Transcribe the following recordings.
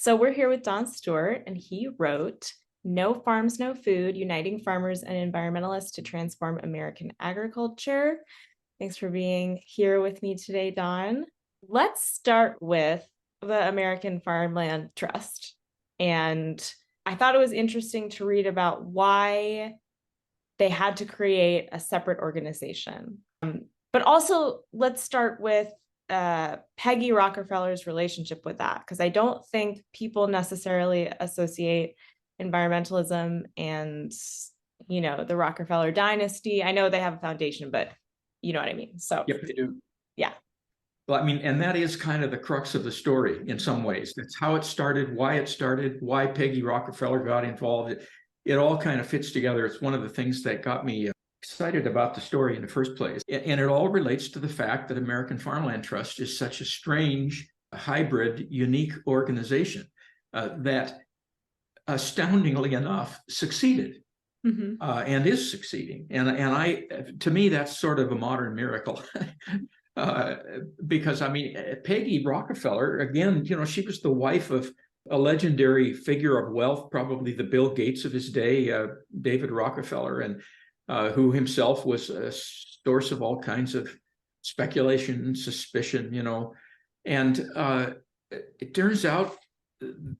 So we're here with Don Stuart, and he wrote No Farms, No Food, Uniting Farmers and Environmentalists to Transform American Agriculture. Thanks for being here with me today, Don. Let's start with the American Farmland Trust. And I thought it was interesting to read about why they had to create a separate organization. But also, let's start with Peggy Rockefeller's relationship with that, because I don't think people necessarily associate environmentalism and, the Rockefeller dynasty. I know they have a foundation, but you know what I mean. So, Yep, they do. yeah. Well, I mean, and that is kind of the crux of the story in some ways. That's how it started, why Peggy Rockefeller got involved. It all kind of fits together. It's one of the things that got me excited about the story in the first place. And it all relates to the fact that American Farmland Trust is such a strange, hybrid, unique organization that astoundingly enough succeeded. And is succeeding. And to me, that's sort of a modern miracle. Because I mean, Peggy Rockefeller, again, she was the wife of a legendary figure of wealth, probably the Bill Gates of his day, David Rockefeller, and who himself was a source of all kinds of speculation and suspicion, And it turns out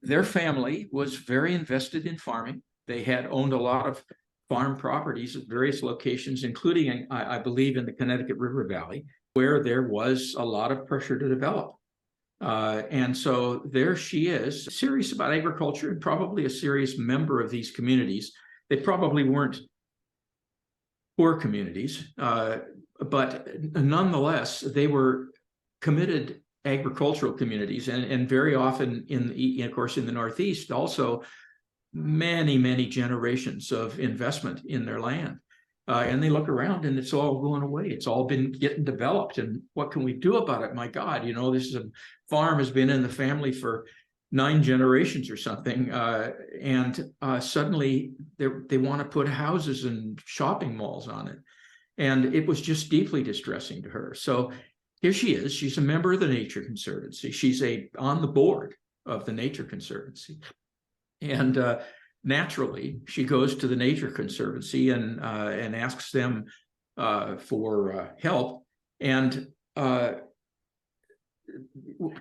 their family was very invested in farming. They had owned a lot of farm properties at various locations, including, I believe, in the Connecticut River Valley, where there was a lot of pressure to develop. And so there she is, serious about agriculture and probably a serious member of these communities. They probably weren't poor communities, but nonetheless, they were committed agricultural communities, and very often of course, in the Northeast, also many generations of investment in their land. And they look around and it's all going away. It's all been getting developed. And what can we do about it? My God, this is a farm has been in the family for 9 generations or something. And suddenly they want to put houses and shopping malls on it. And it was just deeply distressing to her. So here she is. She's a member of the Nature Conservancy. She's on the board of the Nature Conservancy. And naturally, she goes to the Nature Conservancy and asks them for help. And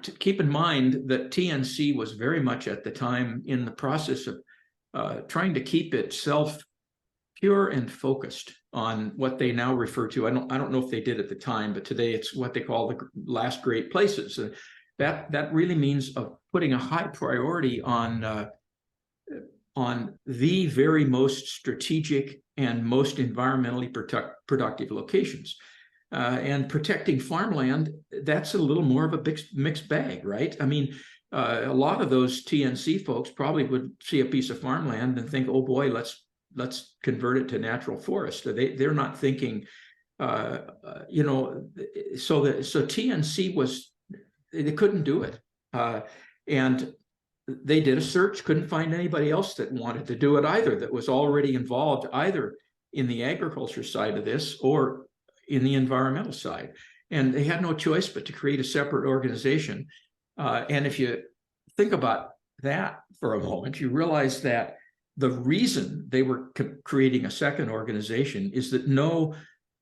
to keep in mind that TNC was very much at the time in the process of trying to keep itself pure and focused on what they now refer to. I don't know if they did at the time, but today it's what they call the last great places. That really means of putting a high priority on the very most strategic and most environmentally productive locations. And protecting farmland, that's a little more of a mixed bag, right? I mean, a lot of those TNC folks probably would see a piece of farmland and think, oh boy, let's convert it to natural forest. They're not thinking, so TNC they couldn't do it. And they did a search, couldn't find anybody else that wanted to do it either, that was already involved either in the agriculture side of this or in the environmental side. And they had no choice but to create a separate organization. And if you think about that for a moment, you realize that the reason they were creating a second organization is that no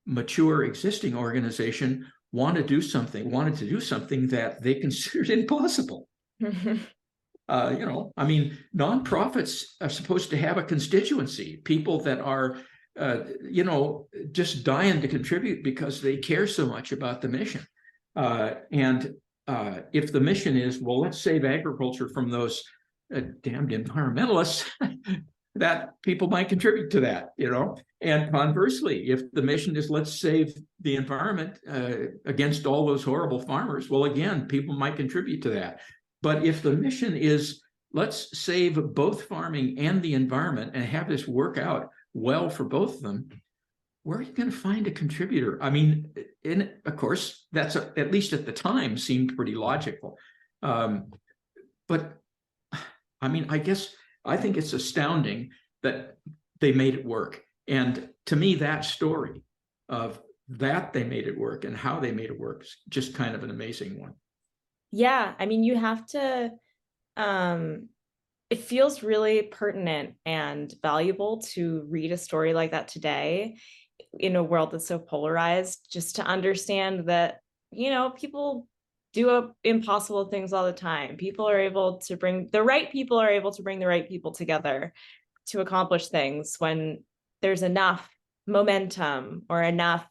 mature existing organization wanted to do something that they considered impossible. I mean, nonprofits are supposed to have a constituency, people that are, just dying to contribute because they care so much about the mission. And if the mission is, well, let's save agriculture from those damned environmentalists, that people might contribute to that, And conversely, if the mission is, let's save the environment against all those horrible farmers, well, again, people might contribute to that. But if the mission is, let's save both farming and the environment and have this work out well for both of them, where are you going to find a contributor? I mean, of course, that's at least at the time seemed pretty logical. But I mean, I think it's astounding that they made it work. And to me, that story of that they made it work and how they made it work is just kind of an amazing one. Yeah, I mean, you have to it feels really pertinent and valuable to read a story like that today in a world that's so polarized, just to understand that, people do impossible things all the time. The right people are able to bring the right people together to accomplish things when there's enough momentum or enough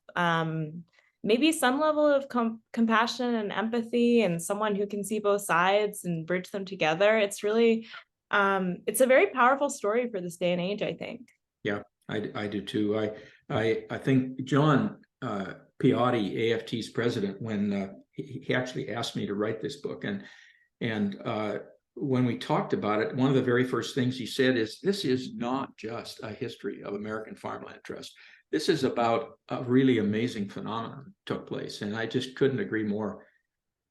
maybe some level of compassion and empathy and someone who can see both sides and bridge them together. It's really it's a very powerful story for this day and age, I think. Yeah, I do too. I think John Piotti, AFT's president, when he actually asked me to write this book, and when we talked about it, one of the very first things he said is, "This is not just a history of American Farmland Trust. This is about a really amazing phenomenon that took place," and I just couldn't agree more.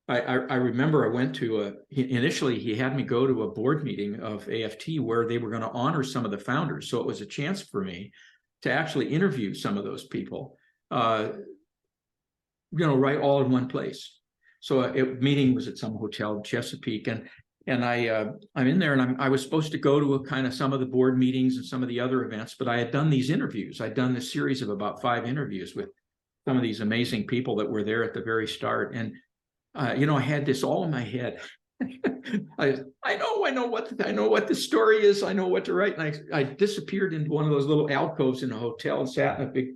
I remember I went to initially he had me go to a board meeting of AFT where they were going to honor some of the founders. So it was a chance for me to actually interview some of those people, right all in one place. So a meeting was at some hotel in Chesapeake, and I'm in there, and I was supposed to go to a kind of some of the board meetings and some of the other events, but I had done these interviews. I'd done this series of about 5 interviews with some of these amazing people that were there at the very start, and I had this all in my head. I know what the story is. I know what to write. And I disappeared into one of those little alcoves in a hotel and sat in a big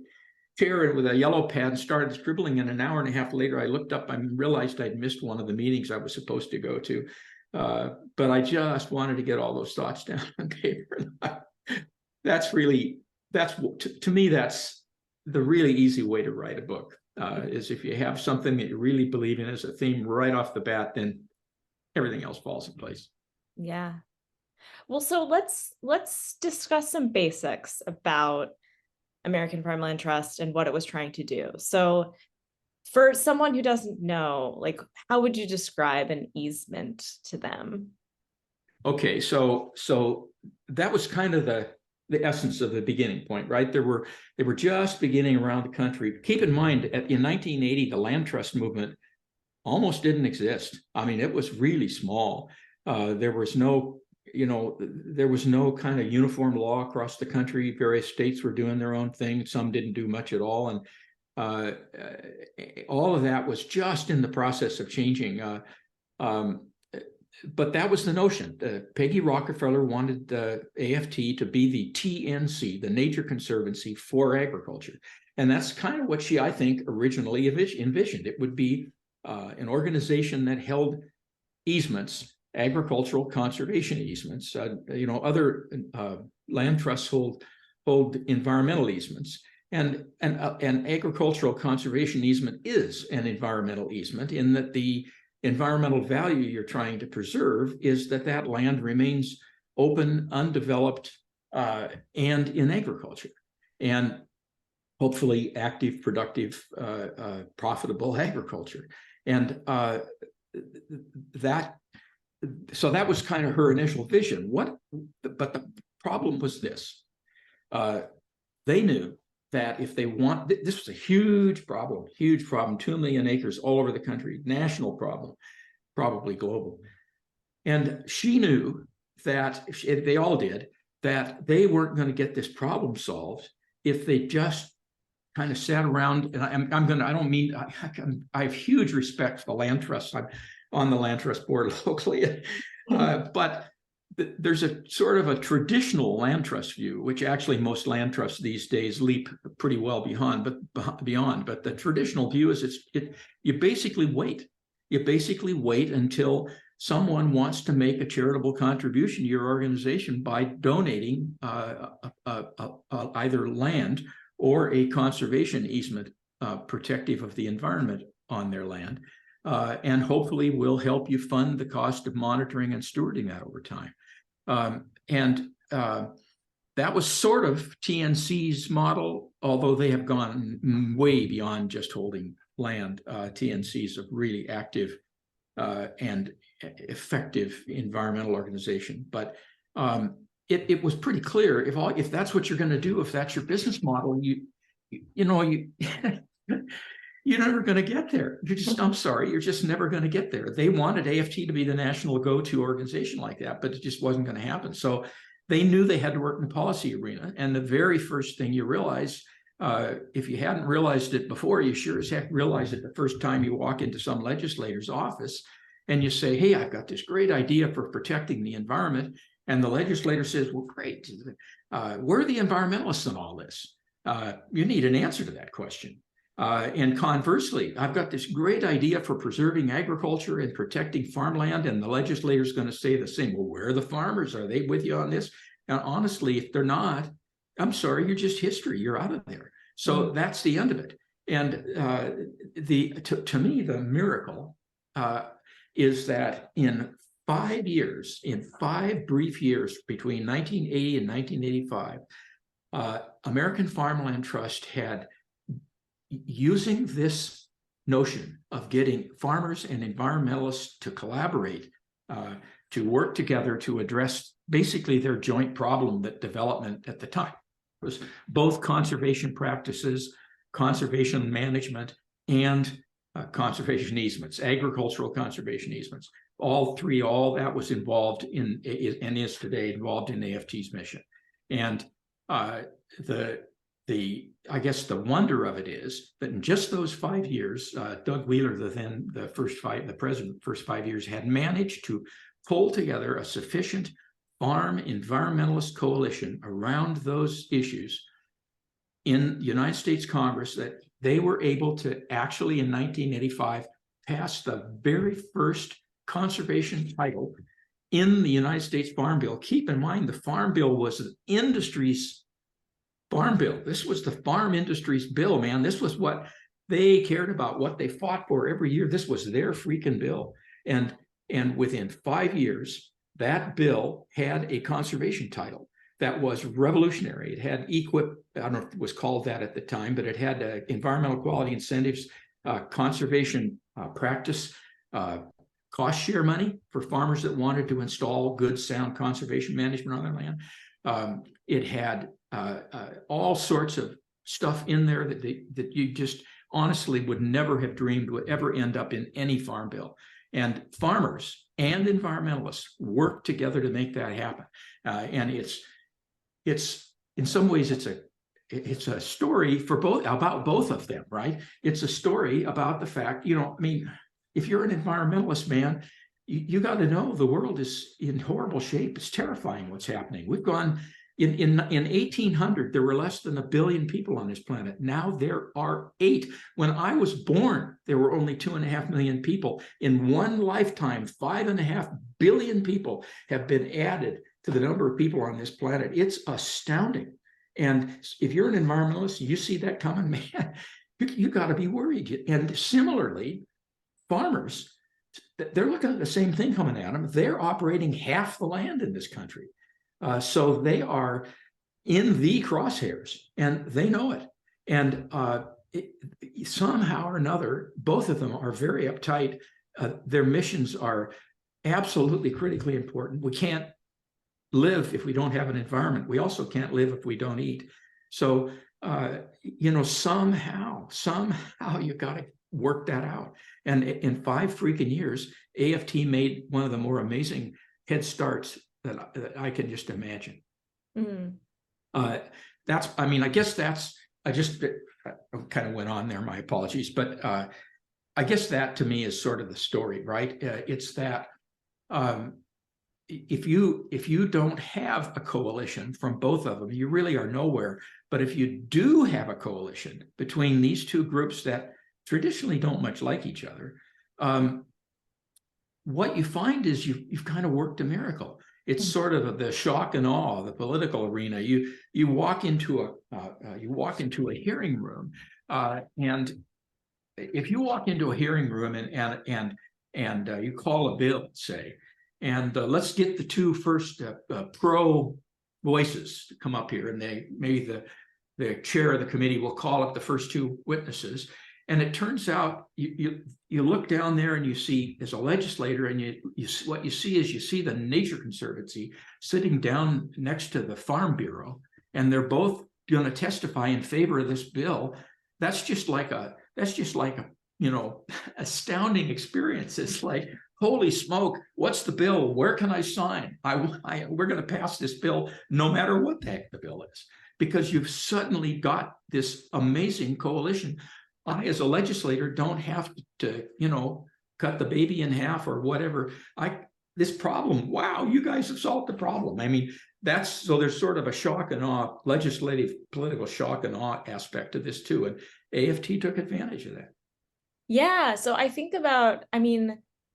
chair with a yellow pad and started scribbling. And an hour and a half later, I looked up and realized I'd missed one of the meetings I was supposed to go to. But I just wanted to get all those thoughts down on paper. To me, that's the really easy way to write a book. Is if you have something that you really believe in as a theme right off the bat, then everything else falls in place. Yeah. Well, so let's discuss some basics about American Farmland Trust and what it was trying to do. So for someone who doesn't know, like, how would you describe an easement to them? Okay, so that was kind of the essence of the beginning point, right? They were just beginning around the country. Keep in mind, in 1980, the land trust movement almost didn't exist. I mean, it was really small. There was no kind of uniform law across the country. Various states were doing their own thing. Some didn't do much at all, and all of that was just in the process of changing. But that was the notion. Peggy Rockefeller wanted AFT to be the TNC, the Nature Conservancy for agriculture. And that's kind of what she, I think, originally envisioned. It would be an organization that held easements, agricultural conservation easements. Other land trusts hold environmental easements. And an agricultural conservation easement is an environmental easement in that the environmental value you're trying to preserve is that land remains open, undeveloped, and in agriculture, and hopefully active, productive, profitable agriculture. And that was kind of her initial vision. But the problem was this. They knew that if they this was a huge problem, 2 million acres all over the country, national problem, probably global. And she knew that, they all did, that they weren't going to get this problem solved if they just kind of sat around. And I have huge respect for the land trust. I'm on the land trust board locally, but there's a sort of a traditional land trust view, which actually most land trusts these days leap pretty well beyond. But the traditional view is you basically wait. You basically wait until someone wants to make a charitable contribution to your organization by donating either land or a conservation easement protective of the environment on their land, and hopefully will help you fund the cost of monitoring and stewarding that over time. That was sort of TNC's model, although they have gone way beyond just holding land. TNC's a really active and effective environmental organization. But it was pretty clear, if that's what you're going to do, if that's your business model, you you're never going to get there. I'm sorry, you're just never going to get there. They wanted AFT to be the national go-to organization like that, but it just wasn't going to happen. So they knew they had to work in the policy arena. And the very first thing you realize, if you hadn't realized it before, you sure as heck realize it the first time you walk into some legislator's office and you say, hey, I've got this great idea for protecting the environment. And the legislator says, well, great. Where are the environmentalists in all this? You need an answer to that question. And conversely, I've got this great idea for preserving agriculture and protecting farmland, and the legislator is going to say the same. Well, where are the farmers? Are they with you on this? And honestly, if they're not, I'm sorry, you're just history. You're out of there. So that's the end of it. And to me, the miracle is that in 5 years, in 5 brief years between 1980 and 1985, American Farmland Trust had, using this notion of getting farmers and environmentalists to collaborate, to work together to address basically their joint problem that development at the time was both conservation practices, conservation management, and conservation easements, agricultural conservation easements. All three, all that was involved in, and is today involved in AFT's mission. And I guess the wonder of it is that in just those 5 years, Doug Wheeler, the president, first 5 years, had managed to pull together a sufficient farm environmentalist coalition around those issues in the United States Congress that they were able to actually, in 1985, pass the very first conservation title in the United States Farm Bill. Keep in mind, the Farm Bill was the industry's farm bill. This was the farm industry's bill, man. This was what they cared about, what they fought for every year. This was their freaking bill. And within 5 years, that bill had a conservation title that was revolutionary. It had I don't know if it was called that at the time, but it had environmental quality incentives, conservation practice, cost share money for farmers that wanted to install good, sound conservation management on their land. It had all sorts of stuff in there that you just honestly would never have dreamed would ever end up in any farm bill. And farmers and environmentalists work together to make that happen. And it's in some ways it's a story about both of them, right? It's a story about the fact, if you're an environmentalist, man, you got to know the world is in horrible shape. It's terrifying what's happening. We've gone in 1800, there were less than 1 billion people on this planet. Now there are 8. When I was born, there were only 2.5 million people. In one lifetime, 5.5 billion people have been added to the number of people on this planet. It's astounding. And if you're an environmentalist, you see that coming, man, you got to be worried. And similarly, farmers, they're looking at the same thing coming at them. They're operating half the land in this country. So they are in the crosshairs, and they know it. And somehow or another, both of them are very uptight. Their missions are absolutely critically important. We can't live if we don't have an environment. We also can't live if we don't eat. So, somehow you got to work that out. And in 5 freaking years, AFT made one of the more amazing head starts that I can just imagine. I just kind of went on there, my apologies, but I guess that to me is sort of the story, right? It's that if you don't have a coalition from both of them, you really are nowhere. But if you do have a coalition between these two groups that traditionally don't much like each other, what you find is you've kind of worked a miracle. It's sort of the shock and awe of the political arena. You walk into a hearing room, and if you walk into a hearing room and you call a bill, say, and let's get the 2 first pro voices to come up here, and maybe the chair of the committee will call up the first 2 witnesses. And it turns out you look down there and you see, as a legislator, and what you see the Nature Conservancy sitting down next to the Farm Bureau, and they're both going to testify in favor of this bill. That's just like that's just like a, astounding experience. It's like, holy smoke, what's the bill? Where can I sign? We're going to pass this bill no matter what the heck the bill is, because you've suddenly got this amazing coalition. I, as a legislator, don't have to, cut the baby in half or whatever. This problem, wow, you guys have solved the problem. I mean, so there's sort of a shock and awe, legislative, political shock and awe aspect to this too. And AFT took advantage of that. Yeah. So I think about,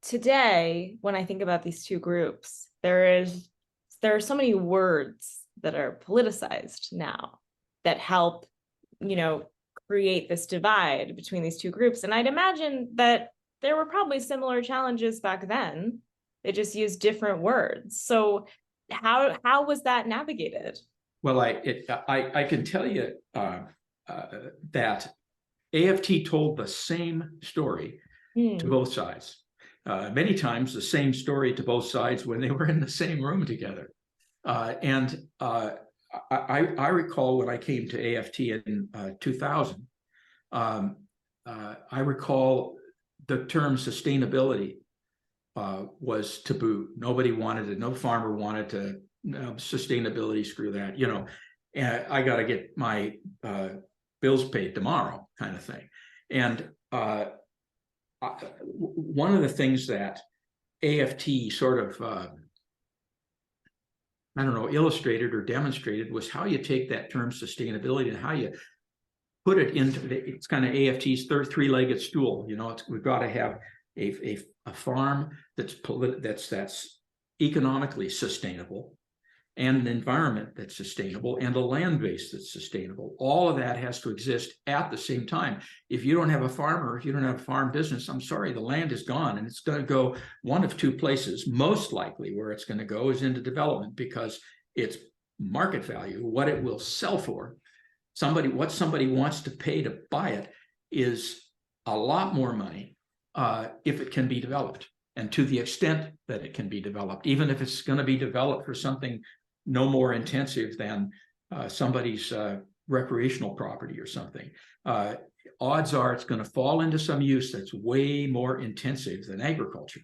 today, when I think about these two groups, there are so many words that are politicized now that help, create this divide between these two groups. And I'd imagine that there were probably similar challenges back then. They just used different words. So how was that navigated? Well, I can tell you that AFT told the same story to both sides. Many times the same story to both sides when they were in the same room together. And I recall when I came to AFT in 2000, I recall the term sustainability was taboo. Nobody wanted it. No farmer wanted to, sustainability, screw that, and I got to get my bills paid tomorrow kind of thing. And one of the things that AFT sort of, illustrated or demonstrated was how you take that term sustainability and how you put it into, it's kind of AFT's three-legged stool. We've got to have a farm that's economically sustainable, and an environment that's sustainable, and a land base that's sustainable. All of that has to exist at the same time. If you don't have a farmer, if you don't have a farm business, I'm sorry, the land is gone, and it's going to go one of two places. Most likely where it's going to go is into development, because its market value, what it will sell for, what somebody wants to pay to buy it, is a lot more money if it can be developed, and to the extent that it can be developed, even if it's going to be developed for something no more intensive than somebody's recreational property or something. Odds are it's going to fall into some use that's way more intensive than agriculture.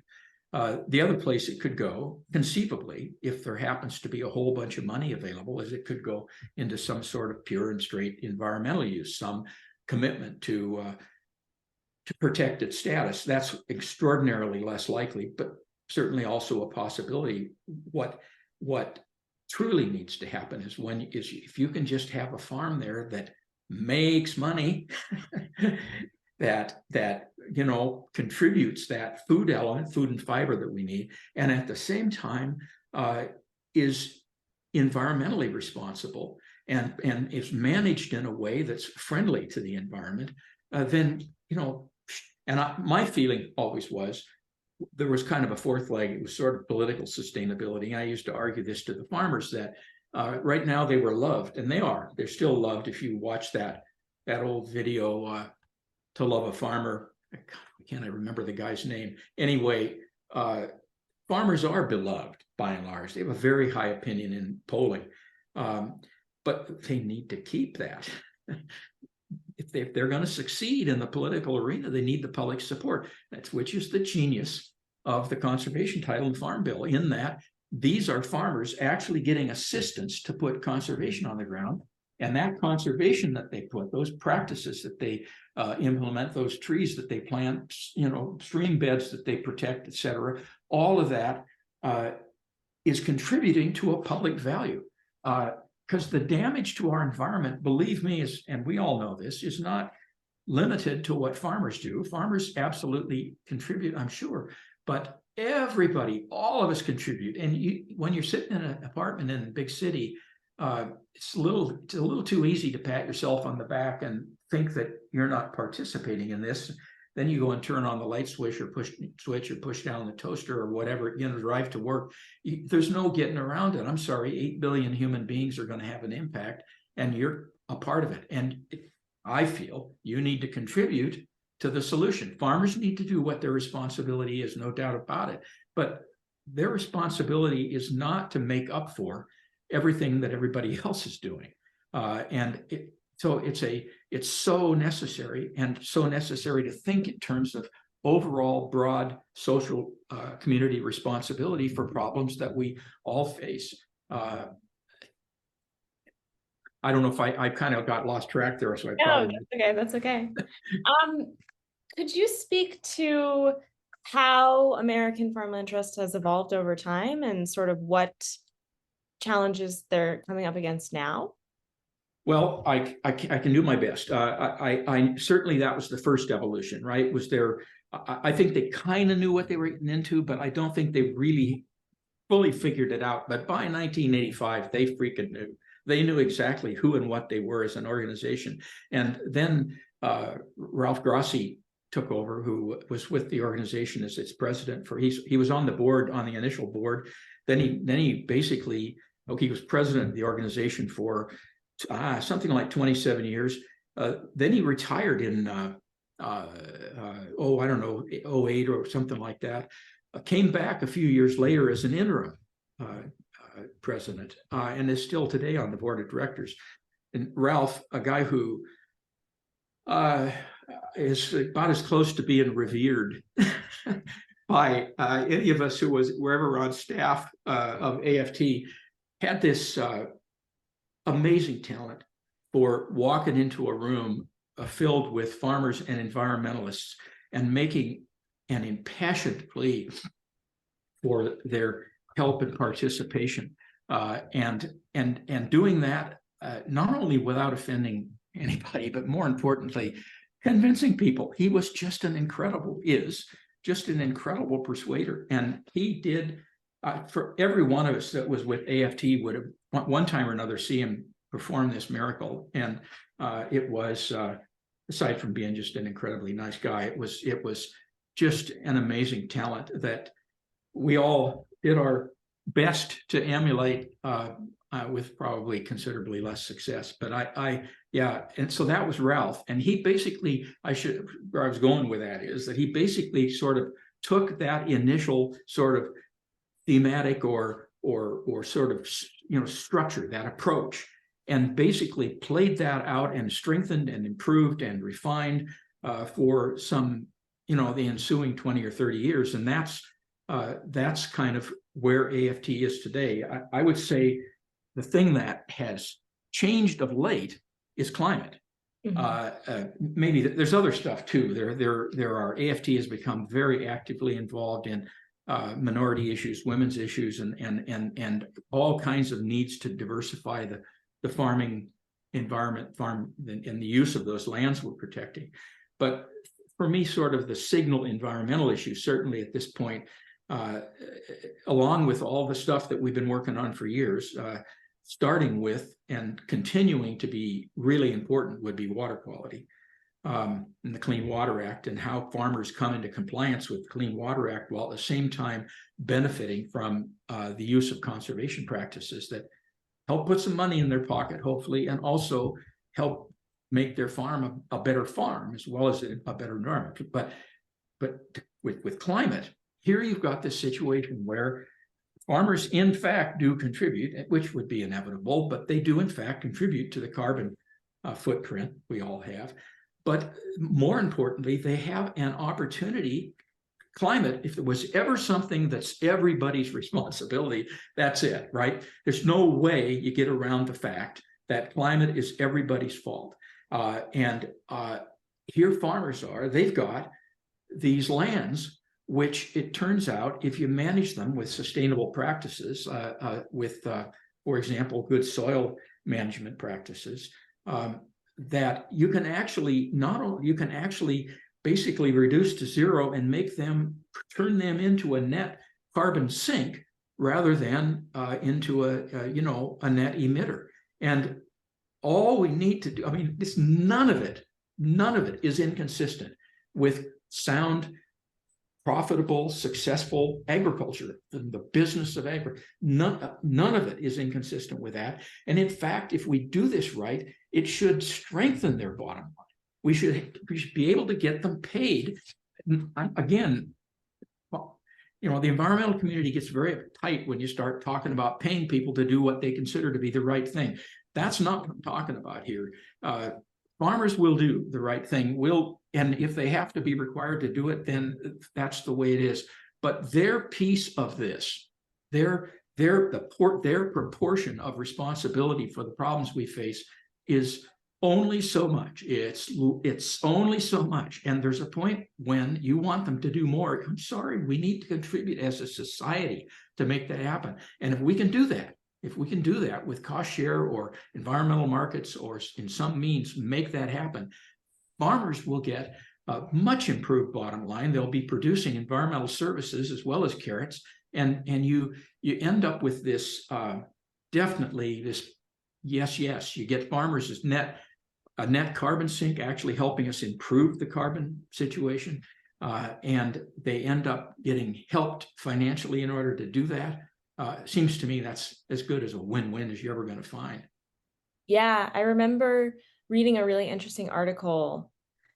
The other place it could go, conceivably, if there happens to be a whole bunch of money available, is it could go into some sort of pure and straight environmental use, some commitment to protect its status. That's extraordinarily less likely, but certainly also a possibility. What truly needs to happen is if you can just have a farm there that makes money, that contributes that food element, food and fiber that we need, and at the same time is environmentally responsible and is managed in a way that's friendly to the environment, then my feeling always was there was kind of a fourth leg. It was sort of political sustainability. I used to argue this to the farmers that right now they were loved, and they're still loved. If you watch that old video, To Love a Farmer, I can't remember the guy's name. Anyway, farmers are beloved by and large. They have a very high opinion in polling, but they need to keep that. If they're going to succeed in the political arena, they need the public support. Which is the genius of the conservation title and farm bill, in that these are farmers actually getting assistance to put conservation on the ground. And that conservation that they put, those practices that they implement, those trees that they plant, stream beds that they protect, et cetera, all of that is contributing to a public value. Because the damage to our environment, believe me, and we all know this, is not limited to what farmers do. Farmers absolutely contribute, I'm sure, but everybody, all of us contribute. And when you're sitting in an apartment in a big city, it's a little too easy to pat yourself on the back and think that you're not participating in this. Then you go and turn on the light switch or push down the toaster or whatever, drive to work. There's no getting around it. I'm sorry, 8 billion human beings are going to have an impact, and you're a part of it. And I feel you need to contribute to the solution. Farmers need to do what their responsibility is, no doubt about it. But their responsibility is not to make up for everything that everybody else is doing. And So it's so necessary, and so necessary to think in terms of overall broad social community responsibility for problems that we all face. I don't know if I kind of got lost track there, so I No, probably. that's okay. That's okay. Could you speak to how American Farmland Trust has evolved over time and sort of what challenges they're coming up against now? Well, I can do my best. I certainly, that was the first evolution, right? Was there? I think they kind of knew what they were getting into, but I don't think they really fully figured it out. But by 1985, they freaking knew. They knew exactly who and what they were as an organization. And then Ralph Grossi took over, who was with the organization as its president. He was on the board, on the initial board. Then he basically, he was president of the organization for something like 27 years. Then he retired in I don't know, 08 or something like that. Came back a few years later as an interim president, and is still today on the board of directors. And Ralph, a guy who is about as close to being revered by any of us who were ever on staff of AFT, had this amazing talent for walking into a room filled with farmers and environmentalists and making an impassioned plea for their help and participation, and doing that not only without offending anybody, but more importantly, convincing people. He was just an incredible persuader, and he did for every one of us that was with AFT would have one time or another see him perform this miracle. And it was aside from being just an incredibly nice guy, it was just an amazing talent that we all did our best to emulate, with probably considerably less success. But and so that was Ralph, and he basically, where I was going with that is that he basically sort of took that initial sort of thematic or sort of structure, that approach, and basically played that out and strengthened and improved and refined for some the ensuing 20 or 30 years. And that's kind of where AFT is today. I would say the thing that has changed of late is climate. Maybe there's other stuff too. There are AFT has become very actively involved in minority issues, women's issues, and all kinds of needs to diversify the farming environment, and the use of those lands we're protecting. But for me, sort of the signal environmental issue, certainly at this point, along with all the stuff that we've been working on for years, starting with and continuing to be really important, would be water quality, and the Clean Water Act, and how farmers come into compliance with the Clean Water Act while at the same time benefiting from the use of conservation practices that help put some money in their pocket, hopefully, and also help make their farm a better farm as well as a better environment. But with climate, here you've got this situation where farmers, in fact, do contribute, which would be inevitable, but they do, in fact, contribute to the carbon footprint we all have. But more importantly, they have an opportunity. Climate, if there was ever something that's everybody's responsibility, that's it, right? There's no way you get around the fact that climate is everybody's fault. And here farmers they've got these lands, which it turns out, if you manage them with sustainable practices, with, for example, good soil management practices, that you can actually basically reduce to zero and turn them into a net carbon sink rather than into a net emitter. And all we need to do, none of it is inconsistent with sound, profitable, successful agriculture, the business of agriculture. None of it is inconsistent with that. And in fact, if we do this right, it should strengthen their bottom line. We should be able to get them paid. Again, the environmental community gets very tight when you start talking about paying people to do what they consider to be the right thing. That's not what I'm talking about here. Farmers will do the right thing, and if they have to be required to do it, then that's the way it is. But their piece of this, their proportion of responsibility for the problems we face is only so much. It's only so much. And there's a point when you want them to do more. I'm sorry, we need to contribute as a society to make that happen. And if we can do that with cost share or environmental markets or in some means make that happen, farmers will get a much improved bottom line. They'll be producing environmental services as well as carrots. And you end up with this, definitely this, yes, you get farmers as a net carbon sink, actually helping us improve the carbon situation. And they end up getting helped financially in order to do that. Seems to me that's as good as a win-win as you're ever going to find. Yeah, I remember reading a really interesting article,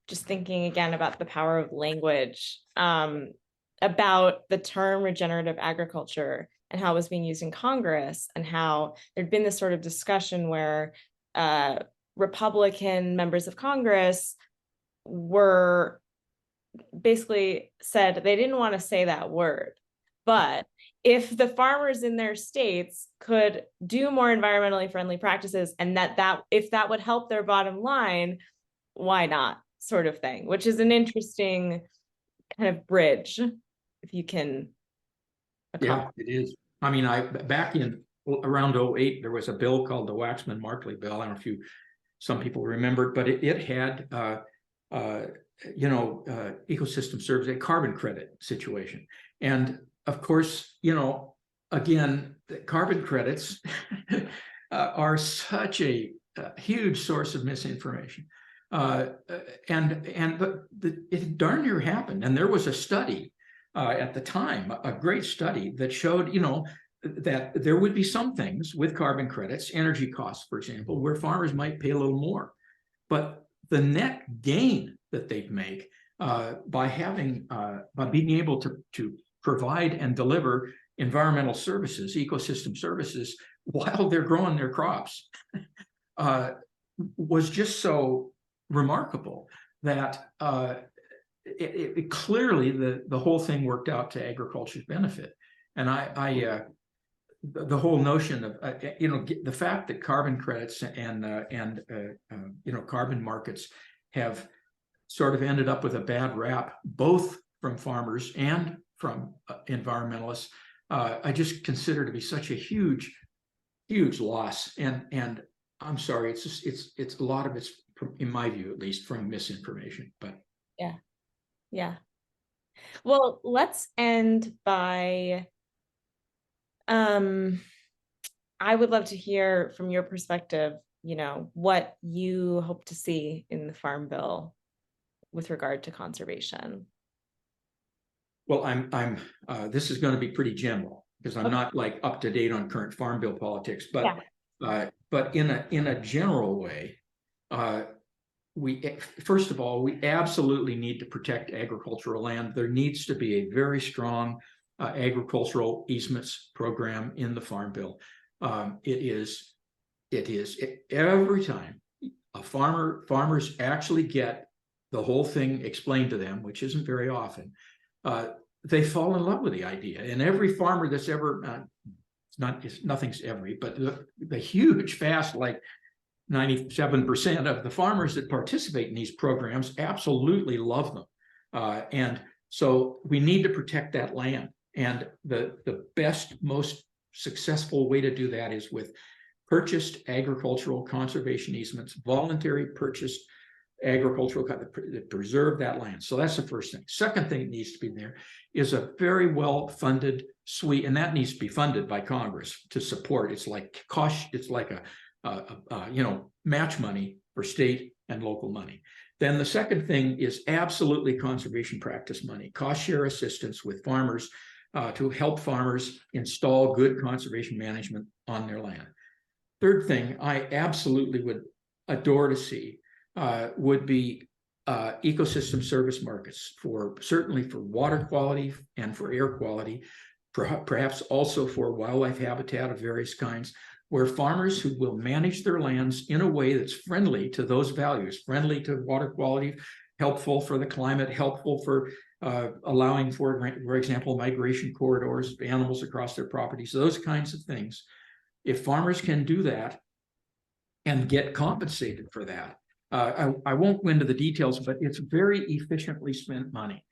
just thinking again about the power of language, about the term regenerative agriculture and how it was being used in Congress, and how there'd been this sort of discussion where Republican members of Congress were basically said they didn't want to say that word. But if the farmers in their states could do more environmentally friendly practices, and if that would help their bottom line, why not, sort of thing, which is an interesting kind of bridge, if you can accomplish. Yeah, it is. I mean, back in around 08, there was a bill called the Waxman-Markey bill. I don't know if some people remember, but it had ecosystem service, a carbon credit situation. And of course, again, the carbon credits are such a huge source of misinformation. But it darn near happened. And there was a study at the time, a great study that showed, that there would be some things with carbon credits, energy costs, for example, where farmers might pay a little more. But the net gain that they'd make by being able to provide and deliver environmental services, ecosystem services, while they're growing their crops, was just so remarkable that it clearly the whole thing worked out to agriculture's benefit. And the whole notion of the fact that carbon credits and carbon markets have sort of ended up with a bad rap, both from farmers and from environmentalists, I just consider to be such a huge loss. And I'm sorry, it's a lot of it's, in my view at least, from misinformation. But yeah. Well, let's end by I would love to hear from your perspective, what you hope to see in the Farm Bill with regard to conservation. Well, this is going to be pretty general because I'm not like up to date on current Farm Bill politics, but in a general way, first of all, we absolutely need to protect agricultural land. There needs to be a very strong agricultural easements program in the Farm Bill. Every time farmers actually get the whole thing explained to them, which isn't very often, they fall in love with the idea. And every farmer that's ever, nothing's every, but the huge vast, like 97% of the farmers that participate in these programs absolutely love them. And so we need to protect that land. And the best, most successful way to do that is with purchased agricultural conservation easements, voluntary purchased agricultural that preserve that land. So that's the first thing. Second thing that needs to be there is a very well-funded suite, and that needs to be funded by Congress to support. It's like a match money for state and local money. Then the second thing is absolutely conservation practice money, cost share assistance with farmers to help farmers install good conservation management on their land. Third thing I absolutely would adore to see would be ecosystem service markets certainly for water quality and for air quality, perhaps also for wildlife habitat of various kinds, where farmers who will manage their lands in a way that's friendly to those values, friendly to water quality, helpful for the climate, helpful for allowing, for example, migration corridors, animals across their properties, those kinds of things. If farmers can do that and get compensated for that, I won't go into the details, but it's very efficiently spent money.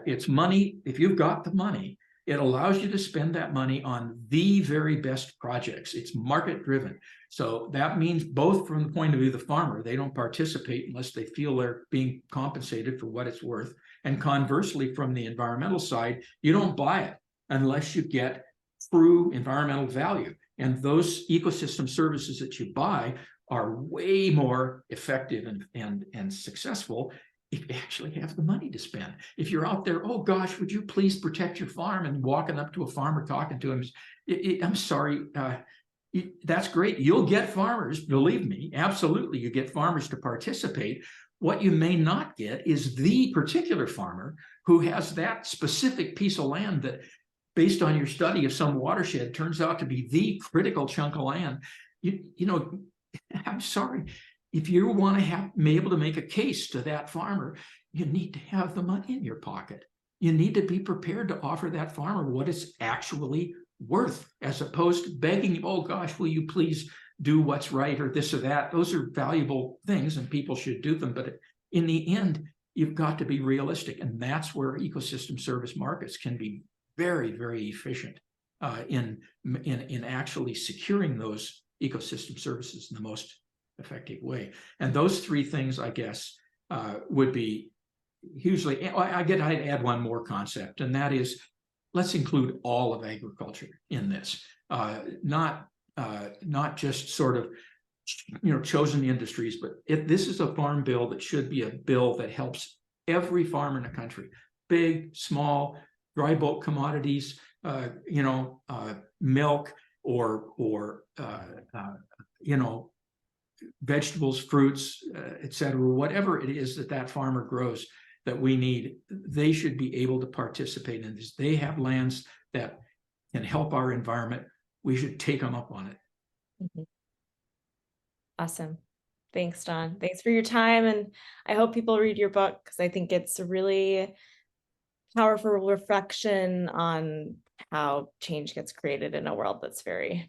It's money, if you've got the money, it allows you to spend that money on the very best projects. It's market driven. So that means both from the point of view of the farmer, they don't participate unless they feel they're being compensated for what it's worth. And conversely, from the environmental side, you don't buy it unless you get true environmental value. And those ecosystem services that you buy are way more effective and successful if you actually have the money to spend. If you're out there, oh gosh, would you please protect your farm, and walking up to a farmer talking to him, I'm sorry, that's great. You'll get farmers, believe me, absolutely, you get farmers to participate. What you may not get is the particular farmer who has that specific piece of land that, based on your study of some watershed, turns out to be the critical chunk of land. You know, I'm sorry, if you want to be able to make a case to that farmer, you need to have the money in your pocket. You need to be prepared to offer that farmer what it's actually worth, as opposed to begging, oh gosh, will you please do what's right, or this or that. Those are valuable things and people should do them. But in the end, you've got to be realistic. And that's where ecosystem service markets can be very, very efficient in actually securing those ecosystem services in the most effective way. And those three things, I guess, would be hugely. I'd add one more concept, and that is, let's include all of agriculture in this, not just sort of, chosen industries, but if this is a farm bill that should be a bill that helps every farmer in the country, big, small, dry bulk commodities, milk, or vegetables, fruits, etc., whatever it is that farmer grows that we need, they should be able to participate in this. They have lands that can help our environment. We should take them up on it. Mm-hmm. Awesome. Thanks, Don. Thanks for your time. And I hope people read your book, because I think it's a really powerful reflection on how change gets created in a world that's very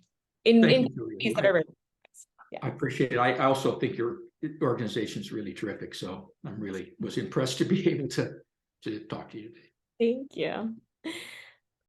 Yeah. I appreciate it. I also think your organization is really terrific. So was impressed to be able to talk to you today. Thank you.